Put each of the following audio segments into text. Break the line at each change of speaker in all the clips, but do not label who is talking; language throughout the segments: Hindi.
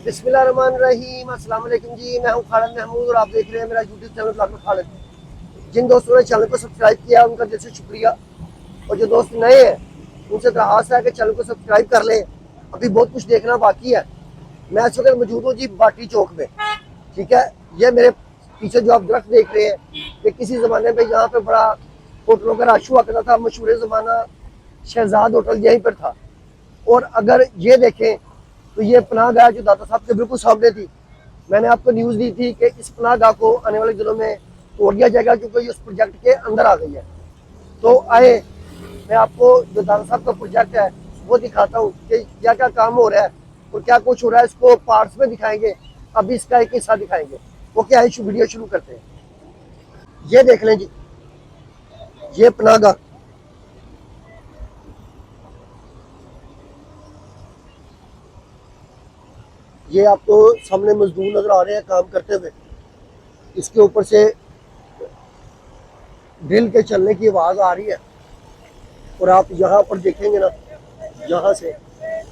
बिस्मिल्लाहिर्रहमानिर्रहीम। अस्सलाम वालेकुम जी, मैं हूं खालिद महमूद और आप देख रहे हैं मेरा यूट्यूब चैनल ब्लॉगर खालिद। जिन दोस्तों ने चैनल को सब्सक्राइब किया उनका दिल से शुक्रिया, और जो दोस्त नए हैं उनसे दरख्वास्त है कि चैनल को सब्सक्राइब कर लें। अभी बहुत कुछ देखना बाकी है। मैं इस वक्त मौजूद हूँ जी बाटी चौक में। ठीक है, ये मेरे पीछे जो आप दरख्त देख रहे हैं ये किसी ज़माने में यहाँ पे बड़ा होटलों का रश हुआ करता था। मशहूर ज़माना शहजाद होटल यहीं पर था। और अगर ये देखें तो ये पनाहगाह जो दाता साहब के बिल्कुल सामने थी, मैंने आपको न्यूज़ दी थी कि इस पनाहगाह को आने वाले दिनों में तोड़ दिया जाएगा क्योंकि ये उस प्रोजेक्ट के अंदर आ गई है। तो आए मैं आपको जो दाता साहब का प्रोजेक्ट है वो दिखाता हूँ कि क्या क्या काम हो रहा है और क्या कुछ हो रहा है। इसको पार्ट्स में दिखाएंगे, अभी इसका एक हिस्सा दिखाएंगे। वो क्या है, वीडियो शुरू करते हैं। ये देख लें जी, ये पनाहगाह, ये आपको सामने मजदूर नजर आ रहे हैं काम करते हुए। इसके ऊपर से ड्रिल के चलने की आवाज़ आ रही है और आप यहाँ पर देखेंगे ना, यहाँ से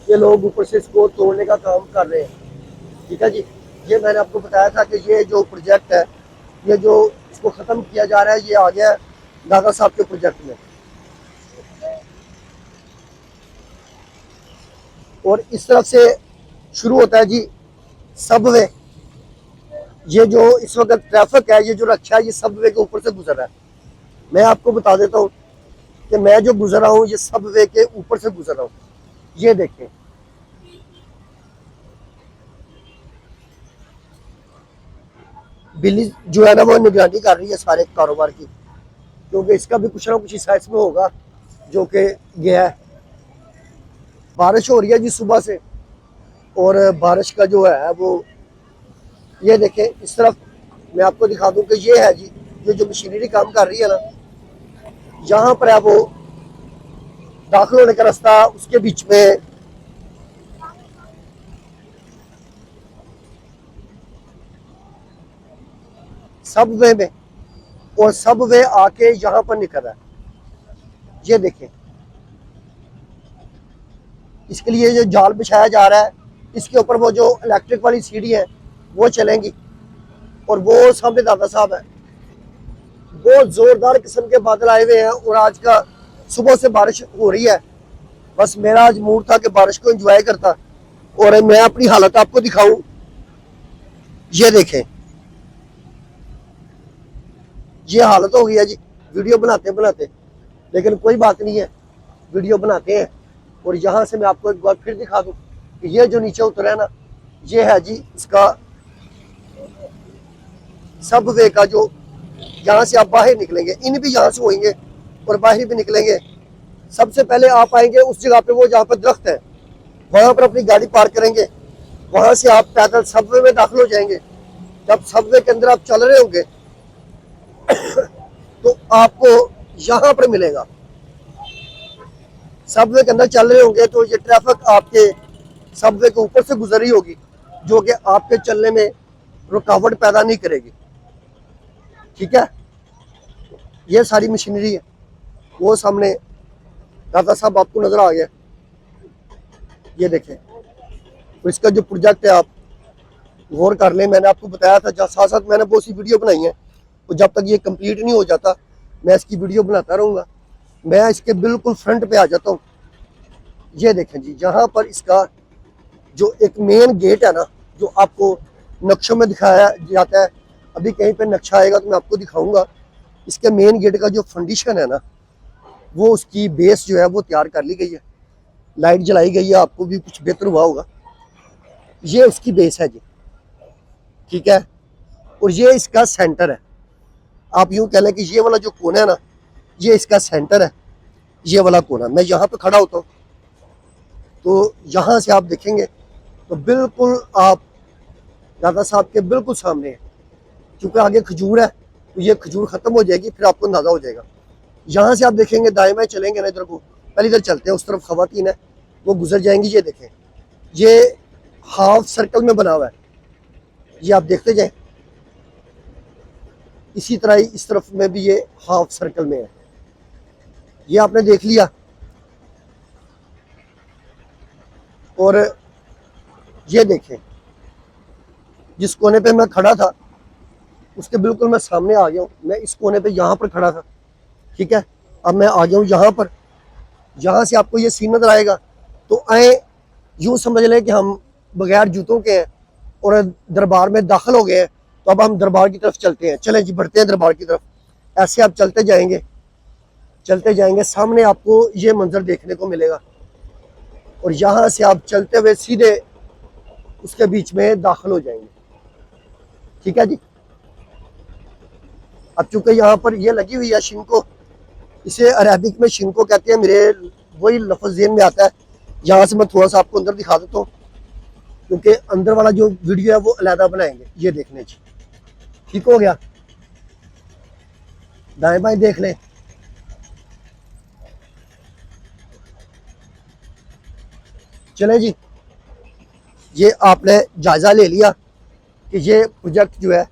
ये लोग ऊपर से इसको तोड़ने का काम कर रहे हैं। ठीक है जी, ये मैंने आपको बताया था कि ये जो प्रोजेक्ट है, ये जो इसको ख़त्म किया जा रहा है, ये आ गया दादा साहब के प्रोजेक्ट में। और इस तरफ से शुरू होता है जी सबवे। ये जो इस वक्त ट्रैफिक है, ये जो रक्षा है, ये सबवे के ऊपर से गुजर रहा है। मैं आपको बता देता हूँ कि मैं जो गुजर रहा हूँ ये सबवे के ऊपर से गुजर रहा हूँ। ये देखें, बिल्ली जो है ना वो निगरानी कर रही है सारे कारोबार की, क्योंकि इसका भी कुछ ना कुछ हिस्सा इसमें होगा जो कि गया है। बारिश हो रही है जी सुबह से, और बारिश का जो है वो ये देखें इस तरफ। मैं आपको दिखा दूं कि ये है जी, ये जो मशीनरी काम कर रही है ना, यहाँ पर है वो दाखिल होने का रास्ता, उसके बीच में सबवे में, और सबवे आके यहाँ पर निकल रहा है। ये देखें, इसके लिए जो जाल बिछाया जा रहा है, इसके ऊपर वो जो इलेक्ट्रिक वाली सीढ़ी है वो चलेंगी। और वो सामने दादा साहब है। बहुत जोरदार किस्म के बादल आए हुए हैं और आज का सुबह से बारिश हो रही है। बस मेरा आज मूड था कि बारिश को एंजॉय करता और मैं अपनी हालत आपको दिखाऊं। ये देखें, ये हालत हो गई है जी वीडियो बनाते बनाते, लेकिन कोई बात नहीं है, वीडियो बनाते हैं। और यहाँ से मैं आपको एक बार फिर दिखा दूं कि ये जो नीचे उतरा है ना, ये है जी इसका सबवे का जो, यहाँ से आप बाहर निकलेंगे, इन भी यहाँ से होंगे और बाहर भी निकलेंगे। सबसे पहले आप आएंगे उस जगह पे वो जहाँ पर दरख्त है, वहां पर अपनी गाड़ी पार्क करेंगे। वहां से आप पैदल सबवे में दाखिल हो जाएंगे। जब सबवे के अंदर आप चल रहे होंगे तो आपको यहाँ पर मिलेगा। सबवे के अंदर चल रहे होंगे तो ये ट्रैफिक आपके सबवे के ऊपर से गुजर रही होगी, जो कि आपके चलने में रुकावट पैदा नहीं करेगी। ठीक है, ये सारी मशीनरी है। वो सामने दादा साहब आपको नजर आ गया, ये देखें। तो इसका जो प्रोजेक्ट है आप गौर कर लें। मैंने आपको बताया था, साथ साथ मैंने बहुत सी वीडियो बनाई है, तो जब तक ये कंप्लीट नहीं हो जाता मैं इसकी वीडियो बनाता रहूँगा। मैं इसके बिल्कुल फ्रंट पे आ जाता हूँ। ये देखें जी, जहाँ पर इसका जो एक मेन गेट है ना, जो आपको नक्शों में दिखाया जाता है, अभी कहीं पे नक्शा आएगा तो मैं आपको दिखाऊंगा। इसके मेन गेट का जो फंडिशन है ना, वो उसकी बेस जो है वो तैयार कर ली गई है, लाइट जलाई गई है, आपको भी कुछ बेहतर हुआ होगा। ये उसकी बेस है जी। ठीक है, और ये इसका सेंटर है। आप यूं कह लें कि ये वाला जो कोना है ना, ये इसका सेंटर है। ये वाला कोना, मैं यहाँ पे खड़ा होता हूँ तो यहाँ से आप देखेंगे तो बिल्कुल आप दादा साहब के बिल्कुल सामने है। क्योंकि आगे खजूर है तो ये खजूर खत्म हो जाएगी, फिर आपको अंदाजा हो जाएगा। यहाँ से आप देखेंगे, दाएं बाएं चलेंगे ना, इधर को पहले इधर चलते हैं, उस तरफ खवातीन है वो गुजर जाएंगी। ये देखें, ये हाफ सर्कल में बना हुआ है, ये आप देखते जाएं। इसी तरह ही इस तरफ में भी ये हाफ सर्कल में है, ये आपने देख लिया। और ये देखें, जिस कोने पे मैं खड़ा था उसके बिल्कुल मैं सामने आ गया हूँ। मैं इस कोने पे यहाँ पर खड़ा था, ठीक है। अब मैं आ गया हूँ यहाँ पर, यहाँ से आपको ये सीन नजर आएगा। तो आए यूँ समझ लें कि हम बगैर जूतों के हैं और दरबार में दाखिल हो गए हैं। तो अब हम दरबार की तरफ चलते हैं। चलें जी, बढ़ते हैं दरबार की तरफ। ऐसे आप चलते जाएंगे, सामने आपको ये मंजर देखने को मिलेगा और यहाँ से आप चलते हुए सीधे उसके बीच में दाखिल हो जाएंगे, ठीक है जी। अब चूंकि यहाँ पर ये लगी हुई है शिंको, इसे अरेबिक में शिंको कहते हैं, मेरे वही लफ्ज़ ज़हन में आता है। यहाँ से मैं थोड़ा सा आपको अंदर दिखा देता हूँ, क्योंकि अंदर वाला जो वीडियो है वो अलहदा बनाएंगे। ये देखने जी, ठीक हो गया। दाएं बाएं देख लें। चले जी, ये आपने जायज़ा ले लिया कि ये प्रोजेक्ट जो है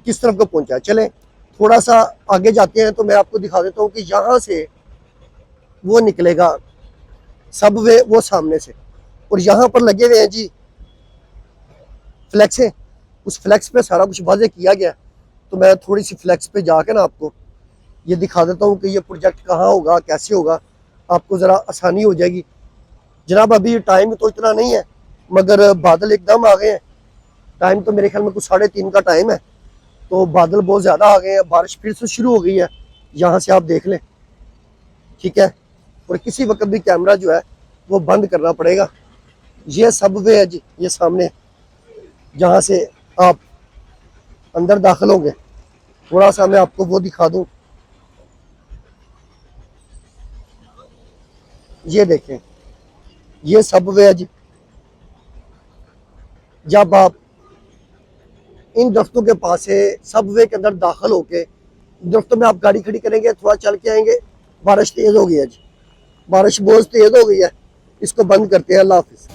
किस तरफ को पहुंचा। चलें थोड़ा सा आगे जाते हैं तो मैं आपको दिखा देता हूँ कि यहाँ से वो निकलेगा सबवे, वो सामने से, और यहाँ पर लगे हुए हैं जी फ्लैक्स है। उस फ्लैक्स पे सारा कुछ वाज़ेह किया गया। तो मैं थोड़ी सी फ्लैक्स पे जाकर ना आपको ये दिखा देता हूँ कि ये प्रोजेक्ट कहाँ होगा, कैसे होगा, आपको ज़रा आसानी हो जाएगी। जनाब अभी टाइम तो इतना नहीं है, मगर बादल एकदम आ गए हैं। टाइम तो मेरे ख्याल में कुछ 3:30 का टाइम है, तो बादल बहुत ज़्यादा आ गए हैं, बारिश फिर से शुरू हो गई है। यहाँ से आप देख लें, ठीक है। और किसी वक्त भी कैमरा जो है वो बंद करना पड़ेगा। ये सबवे है जी, ये सामने जहाँ से आप अंदर दाखिल होंगे। थोड़ा सा मैं आपको वो दिखा दूँ, ये देखें, ये सबवे है जी। जब आप इन दफ्तों के पास से सबवे के अंदर दाखिल होके दफ्तर में आप गाड़ी खड़ी करेंगे, थोड़ा चल के आएंगे, बारिश तेज हो गई है जी, बारिश बहुत तेज हो गई है। इसको बंद करते हैं। अल्लाह हाफिज।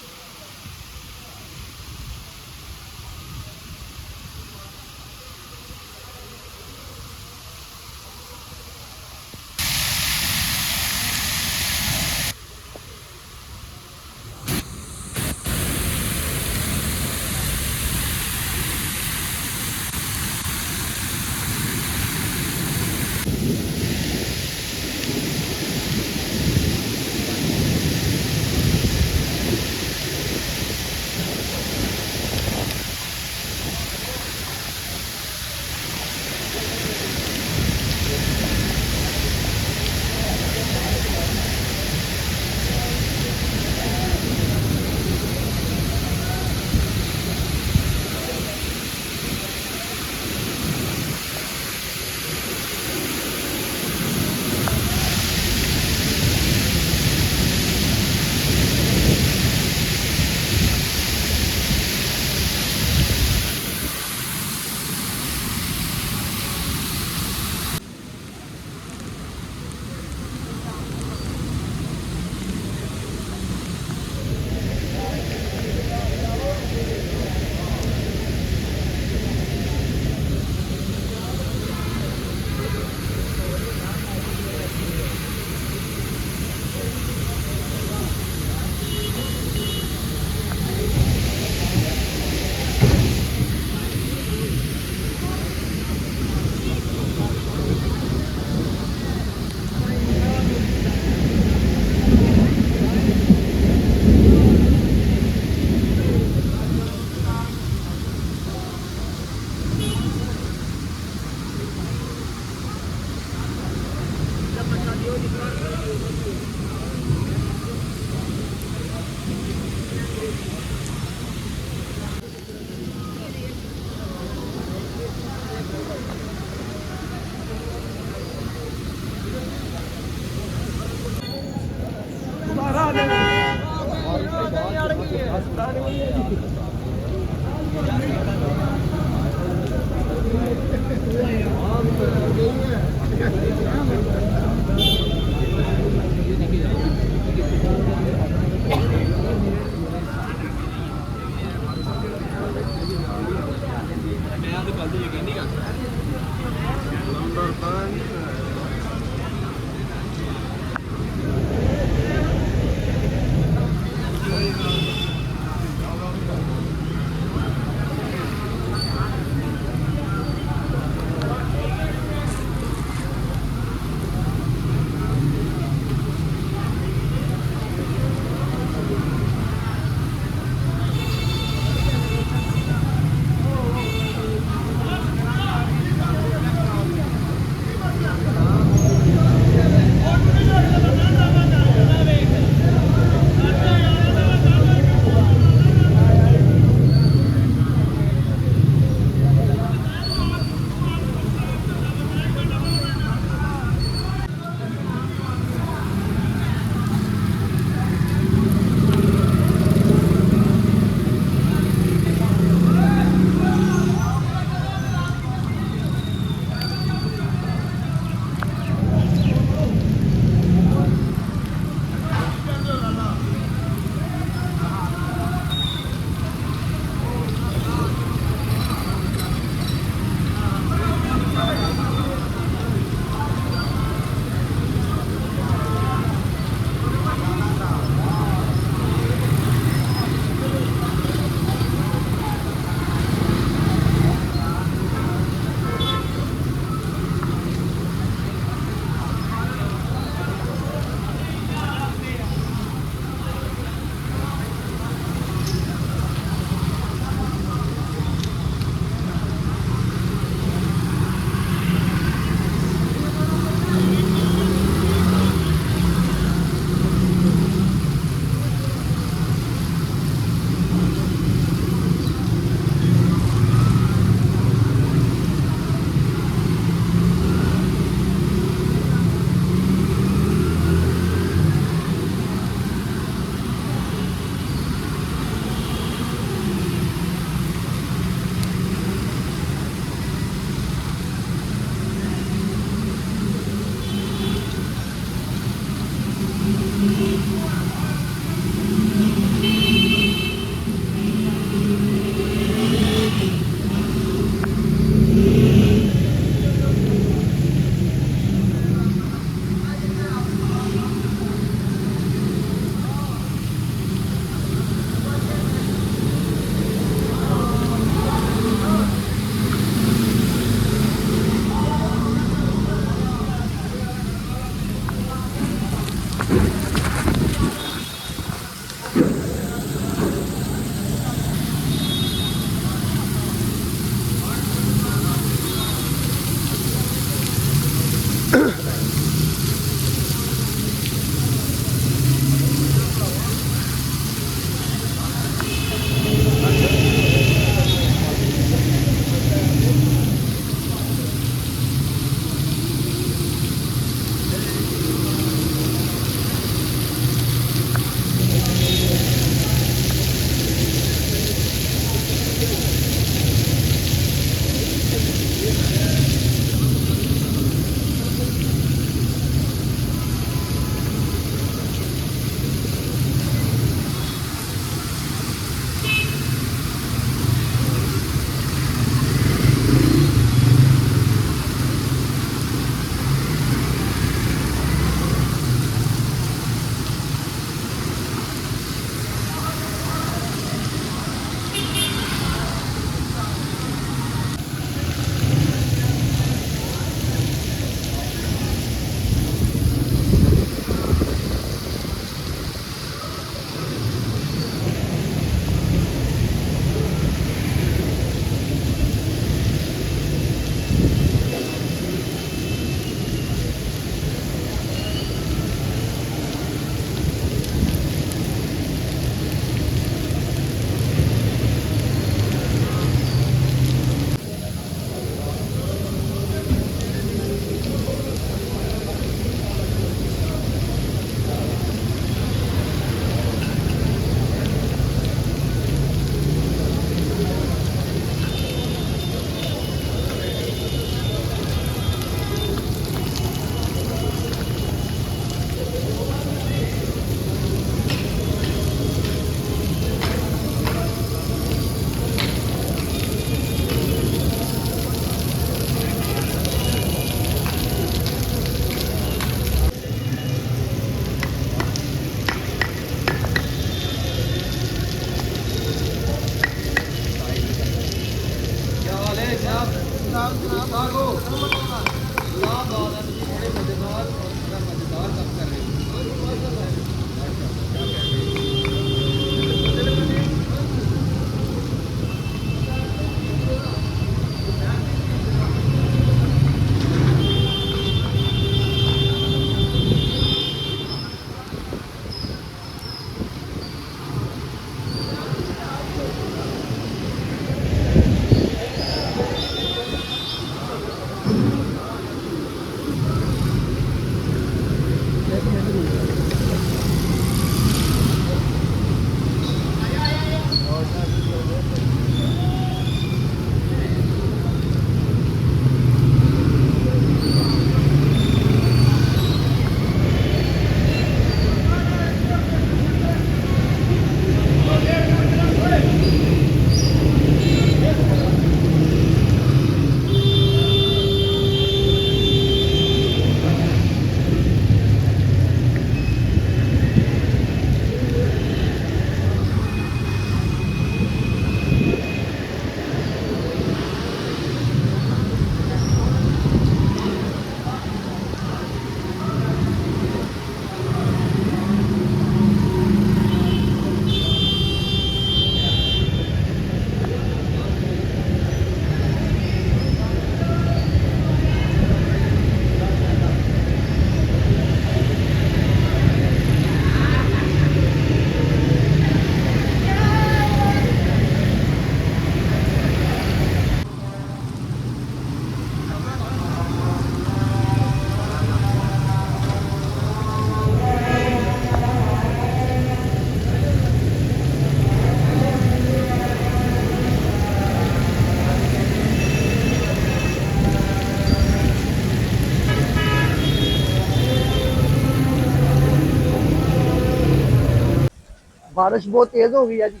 बारिश बहुत तेज हो गई है जी,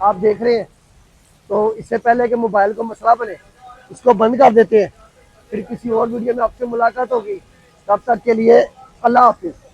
आप देख रहे हैं। तो इससे पहले कि मोबाइल को मसला बने, इसको बंद कर देते हैं। फिर किसी और वीडियो में आपसे मुलाकात होगी। तब तक के लिए अल्लाह हाफिज।